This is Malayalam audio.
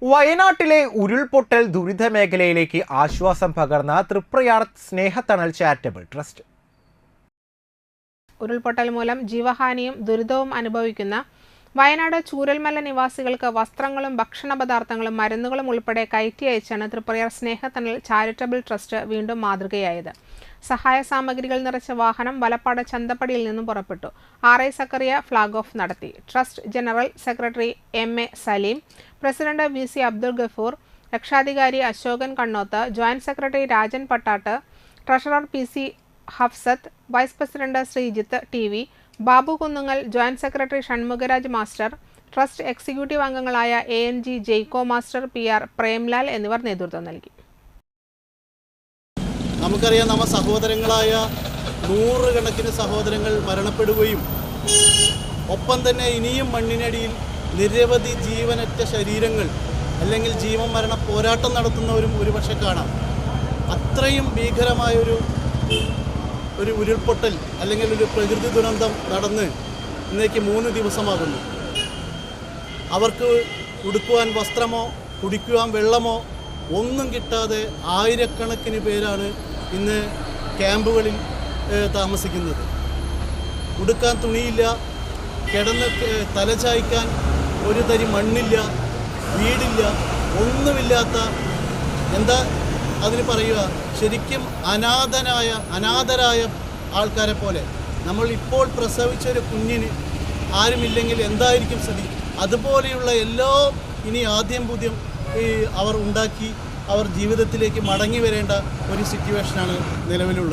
വയനാട്ടിലെ ഉരുൾപൊട്ടൽ ദുരിതമേഖലയിലേക്ക് ആശ്വാസം പകർന്ന തൃപ്രയാർ സ്നേഹത്തണൽ ചാരിറ്റബിൾ ട്രസ്റ്റ്. ഉരുൾപൊട്ടൽ മൂലം ജീവഹാനിയും ദുരിതവും അനുഭവിക്കുന്ന വയനാട് ചൂരൽമല നിവാസികൾക്ക് വസ്ത്രങ്ങളും ഭക്ഷണപദാർത്ഥങ്ങളും മരുന്നുകളും ഉൾപ്പെടെ കയറ്റി അയച്ചാണ് തൃപ്രയാർ സ്നേഹത്തണൽ ചാരിറ്റബിൾ ട്രസ്റ്റ് വീണ്ടും മാതൃകയായത്. സഹായ സാമഗ്രികൾ നിറച്ച വാഹനം വലപ്പാട് ചന്തപ്പടിയിൽ നിന്നും പുറപ്പെട്ടു. RI സക്കറിയ ഫ്ളാഗ് ഓഫ് നടത്തി. Trust general secretary MA Saleem, president VC Abdul Gafoor, രക്ഷാധികാരി Ashokan Kannoth, joint secretary Rajan Pattatt, treasurer PC Hafsath, vice president Sreejith TV, Babu Kunnungal, joint secretary Shanmugaraj master, trust executive അംഗങ്ങളായ ANG Jaico master, PR Premlal എന്നിവർ നേതൃത്വം നൽകി. നമുക്കറിയാം, നമ്മ സഹോദരങ്ങളായ നൂറുകണക്കിന് സഹോദരങ്ങൾ മരണപ്പെടുകയും ഒപ്പം തന്നെ ഇനിയും മണ്ണിനടിയിൽ നിരവധി ജീവനറ്റ ശരീരങ്ങൾ അല്ലെങ്കിൽ ജീവൻ മരണ പോരാട്ടം നടത്തുന്നവരും ഒരുപക്ഷെ കാണാം. അത്രയും ഭീകരമായൊരു ഉരുൾപൊട്ടൽ അല്ലെങ്കിൽ ഒരു പ്രകൃതി ദുരന്തം നടന്ന് ഇന്നേക്ക് 3 ദിവസമാകുന്നു. അവർക്ക് ഉടുക്കുവാൻ വസ്ത്രമോ കുടിക്കുവാൻ വെള്ളമോ ഒന്നും കിട്ടാതെ ആയിരക്കണക്കിന് പേരാണ് ഇന്ന് ക്യാമ്പുകളിൽ താമസിക്കുന്നത്. ഉടുക്കാൻ തുണിയില്ല, കിടന്ന് തലചായ്ക്കാൻ ഒരു തരി മണ്ണില്ല, വീടില്ല, ഒന്നുമില്ലാത്ത, എന്താ അതിന് പറയുക, ശരിക്കും അനാഥരായ ആൾക്കാരെ പോലെ. നമ്മൾ ഇപ്പോൾ പ്രസവിച്ചൊരു കുഞ്ഞിന് ആരുമില്ലെങ്കിൽ എന്തായിരിക്കും സ്ഥിതി? അതുപോലെയുള്ള ഇനി ആദ്യം പുതിയം അവർ ഉണ്ടാക്കി അവർ ജീവിതത്തിലേക്ക് മടങ്ങി വരേണ്ട ഒരു സിറ്റുവേഷനാണ് നിലവിലുള്ളത്.